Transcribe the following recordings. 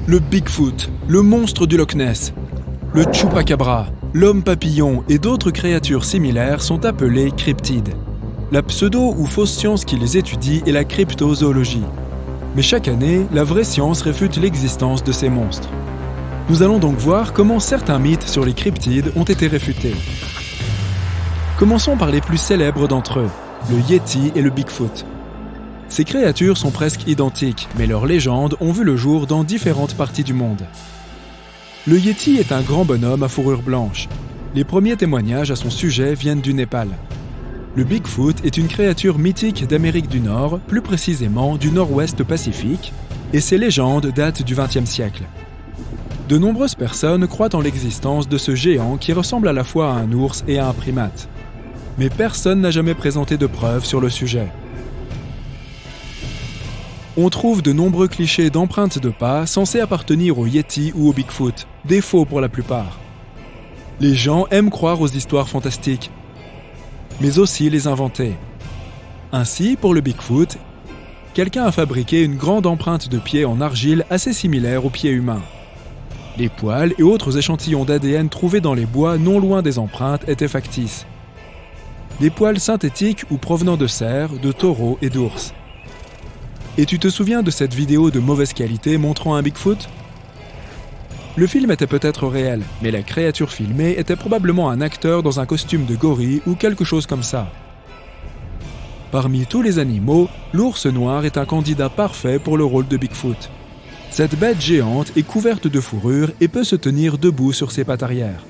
Le Bigfoot, le monstre du Loch Ness, le Chupacabra, l'homme papillon et d'autres créatures similaires sont appelées cryptides. La pseudo ou fausse science qui les étudie est la cryptozoologie. Mais chaque année, la vraie science réfute l'existence de ces monstres. Nous allons donc voir comment certains mythes sur les cryptides ont été réfutés. Commençons par les plus célèbres d'entre eux, le Yeti et le Bigfoot. Ces créatures sont presque identiques, mais leurs légendes ont vu le jour dans différentes parties du monde. Le Yeti est un grand bonhomme à fourrure blanche. Les premiers témoignages à son sujet viennent du Népal. Le Bigfoot est une créature mythique d'Amérique du Nord, plus précisément du Nord-Ouest Pacifique, et ses légendes datent du XXe siècle. De nombreuses personnes croient en l'existence de ce géant qui ressemble à la fois à un ours et à un primate. Mais personne n'a jamais présenté de preuves sur le sujet. On trouve de nombreux clichés d'empreintes de pas censés appartenir au Yeti ou au Bigfoot, des faux pour la plupart. Les gens aiment croire aux histoires fantastiques, mais aussi les inventer. Ainsi, pour le Bigfoot, quelqu'un a fabriqué une grande empreinte de pied en argile assez similaire au pied humain. Les poils et autres échantillons d'ADN trouvés dans les bois non loin des empreintes étaient factices. Des poils synthétiques ou provenant de cerfs, de taureaux et d'ours. Et tu te souviens de cette vidéo de mauvaise qualité montrant un Bigfoot ? Le film était peut-être réel, mais la créature filmée était probablement un acteur dans un costume de gorille ou quelque chose comme ça. Parmi tous les animaux, l'ours noir est un candidat parfait pour le rôle de Bigfoot. Cette bête géante est couverte de fourrure et peut se tenir debout sur ses pattes arrière.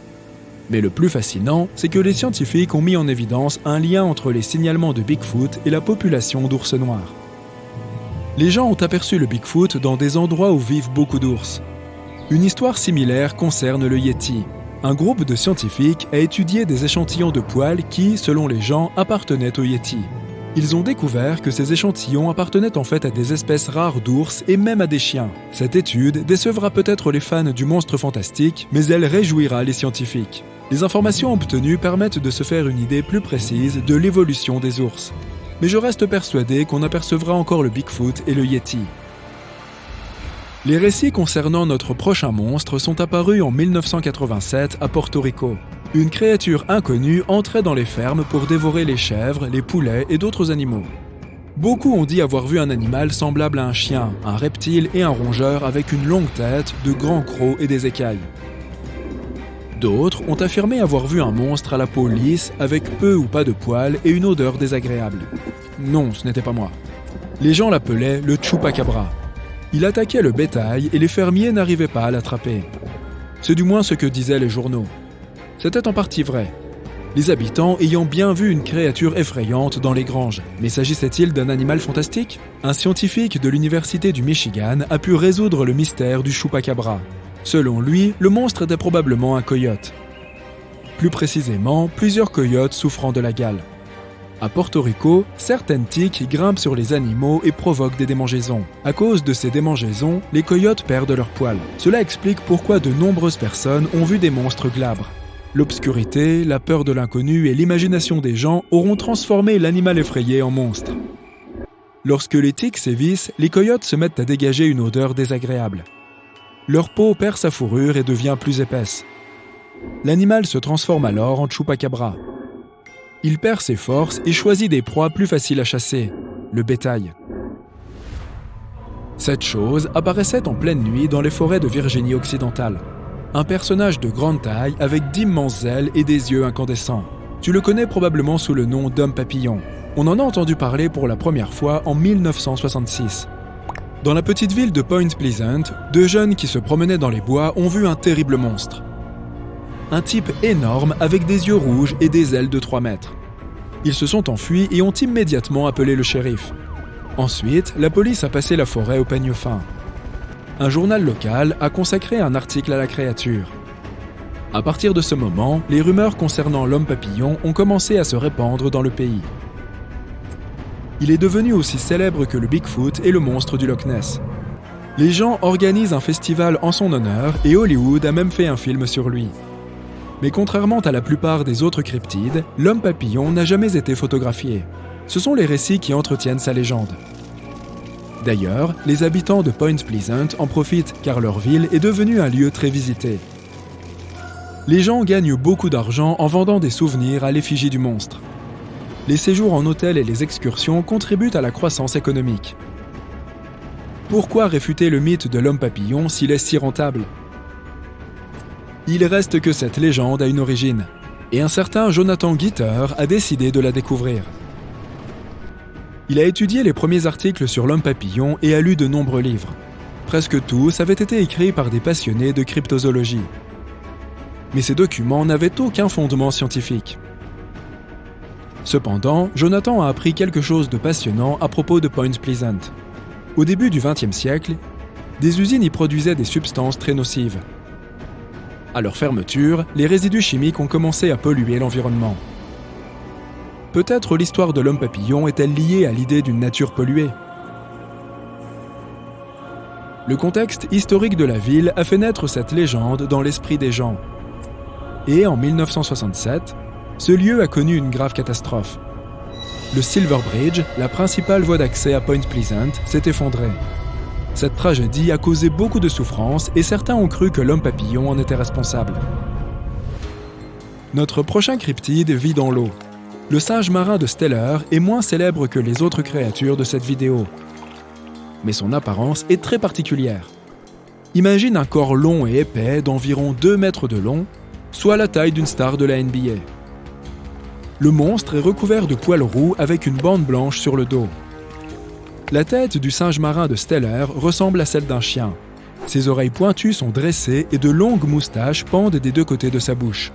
Mais le plus fascinant, c'est que les scientifiques ont mis en évidence un lien entre les signalements de Bigfoot et la population d'ours noirs. Les gens ont aperçu le Bigfoot dans des endroits où vivent beaucoup d'ours. Une histoire similaire concerne le Yeti. Un groupe de scientifiques a étudié des échantillons de poils qui, selon les gens, appartenaient au Yeti. Ils ont découvert que ces échantillons appartenaient en fait à des espèces rares d'ours et même à des chiens. Cette étude décevra peut-être les fans du monstre fantastique, mais elle réjouira les scientifiques. Les informations obtenues permettent de se faire une idée plus précise de l'évolution des ours. Mais je reste persuadé qu'on apercevra encore le Bigfoot et le Yeti. Les récits concernant notre prochain monstre sont apparus en 1987 à Porto Rico. Une créature inconnue entrait dans les fermes pour dévorer les chèvres, les poulets et d'autres animaux. Beaucoup ont dit avoir vu un animal semblable à un chien, un reptile et un rongeur avec une longue tête, de grands crocs et des écailles. D'autres ont affirmé avoir vu un monstre à la peau lisse, avec peu ou pas de poils et une odeur désagréable. Non, ce n'était pas moi. Les gens l'appelaient le Chupacabra. Il attaquait le bétail et les fermiers n'arrivaient pas à l'attraper. C'est du moins ce que disaient les journaux. C'était en partie vrai. Les habitants ayant bien vu une créature effrayante dans les granges. Mais s'agissait-il d'un animal fantastique ? Un scientifique de l'université du Michigan a pu résoudre le mystère du Chupacabra. Selon lui, le monstre était probablement un coyote. Plus précisément, plusieurs coyotes souffrant de la gale. À Porto Rico, certaines tiques grimpent sur les animaux et provoquent des démangeaisons. À cause de ces démangeaisons, les coyotes perdent leurs poils. Cela explique pourquoi de nombreuses personnes ont vu des monstres glabres. L'obscurité, la peur de l'inconnu et l'imagination des gens auront transformé l'animal effrayé en monstre. Lorsque les tiques sévissent, les coyotes se mettent à dégager une odeur désagréable. Leur peau perd sa fourrure et devient plus épaisse. L'animal se transforme alors en Chupacabra. Il perd ses forces et choisit des proies plus faciles à chasser, le bétail. Cette chose apparaissait en pleine nuit dans les forêts de Virginie occidentale. Un personnage de grande taille avec d'immenses ailes et des yeux incandescents. Tu le connais probablement sous le nom d'homme papillon. On en a entendu parler pour la première fois en 1966. Dans la petite ville de Point Pleasant, deux jeunes qui se promenaient dans les bois ont vu un terrible monstre. Un type énorme avec des yeux rouges et des ailes de 3 mètres. Ils se sont enfuis et ont immédiatement appelé le shérif. Ensuite, la police a passé la forêt au peigne fin. Un journal local a consacré un article à la créature. À partir de ce moment, les rumeurs concernant l'homme papillon ont commencé à se répandre dans le pays. Il est devenu aussi célèbre que le Bigfoot et le monstre du Loch Ness. Les gens organisent un festival en son honneur et Hollywood a même fait un film sur lui. Mais contrairement à la plupart des autres cryptides, l'homme papillon n'a jamais été photographié. Ce sont les récits qui entretiennent sa légende. D'ailleurs, les habitants de Point Pleasant en profitent car leur ville est devenue un lieu très visité. Les gens gagnent beaucoup d'argent en vendant des souvenirs à l'effigie du monstre. Les séjours en hôtel et les excursions contribuent à la croissance économique. Pourquoi réfuter le mythe de l'homme papillon s'il est si rentable ? Il reste que cette légende a une origine, et un certain Jonathan Gitter a décidé de la découvrir. Il a étudié les premiers articles sur l'homme papillon et a lu de nombreux livres. Presque tous avaient été écrits par des passionnés de cryptozoologie. Mais ces documents n'avaient aucun fondement scientifique. Cependant, Jonathan a appris quelque chose de passionnant à propos de Point Pleasant. Au début du XXe siècle, des usines y produisaient des substances très nocives. À leur fermeture, les résidus chimiques ont commencé à polluer l'environnement. Peut-être l'histoire de l'homme papillon est-elle liée à l'idée d'une nature polluée. Le contexte historique de la ville a fait naître cette légende dans l'esprit des gens. Et en 1967, ce lieu a connu une grave catastrophe. Le Silver Bridge, la principale voie d'accès à Point Pleasant, s'est effondré. Cette tragédie a causé beaucoup de souffrance et certains ont cru que l'homme papillon en était responsable. Notre prochain cryptide vit dans l'eau. Le singe marin de Steller est moins célèbre que les autres créatures de cette vidéo. Mais son apparence est très particulière. Imagine un corps long et épais d'environ 2 mètres de long, soit la taille d'une star de la NBA. Le monstre est recouvert de poils roux avec une bande blanche sur le dos. La tête du singe marin de Steller ressemble à celle d'un chien. Ses oreilles pointues sont dressées et de longues moustaches pendent des 2 côtés de sa bouche.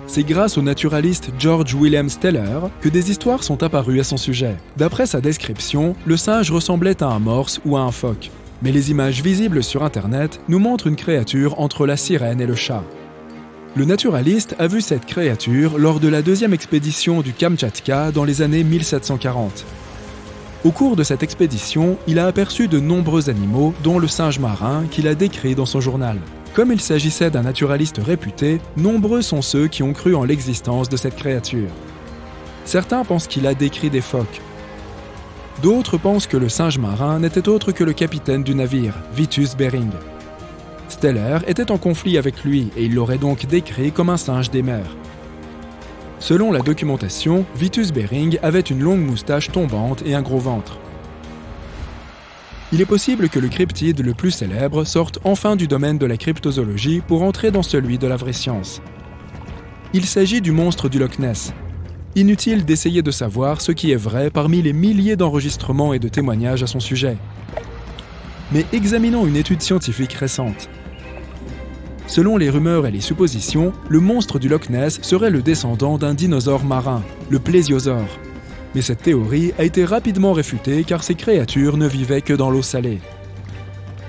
C'est grâce au naturaliste George William Steller que des histoires sont apparues à son sujet. D'après sa description, le singe ressemblait à un morse ou à un phoque. Mais les images visibles sur Internet nous montrent une créature entre la sirène et le chat. Le naturaliste a vu cette créature lors de la 2e expédition du Kamtchatka dans les années 1740. Au cours de cette expédition, il a aperçu de nombreux animaux, dont le singe marin qu'il a décrit dans son journal. Comme il s'agissait d'un naturaliste réputé, nombreux sont ceux qui ont cru en l'existence de cette créature. Certains pensent qu'il a décrit des phoques. D'autres pensent que le singe marin n'était autre que le capitaine du navire, Vitus Bering. Steller était en conflit avec lui et il l'aurait donc décrit comme un singe des mers. Selon la documentation, Vitus Bering avait une longue moustache tombante et un gros ventre. Il est possible que le cryptide le plus célèbre sorte enfin du domaine de la cryptozoologie pour entrer dans celui de la vraie science. Il s'agit du monstre du Loch Ness. Inutile d'essayer de savoir ce qui est vrai parmi les milliers d'enregistrements et de témoignages à son sujet. Mais examinons une étude scientifique récente. Selon les rumeurs et les suppositions, le monstre du Loch Ness serait le descendant d'un dinosaure marin, le plésiosaure. Mais cette théorie a été rapidement réfutée car ces créatures ne vivaient que dans l'eau salée.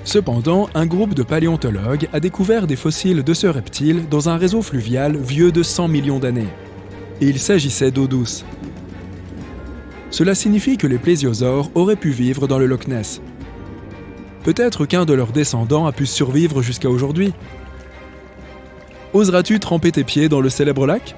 Cependant, un groupe de paléontologues a découvert des fossiles de ce reptile dans un réseau fluvial vieux de 100 millions d'années. Et il s'agissait d'eau douce. Cela signifie que les plésiosaures auraient pu vivre dans le Loch Ness. Peut-être qu'un de leurs descendants a pu survivre jusqu'à aujourd'hui. Oseras-tu tremper tes pieds dans le célèbre lac ?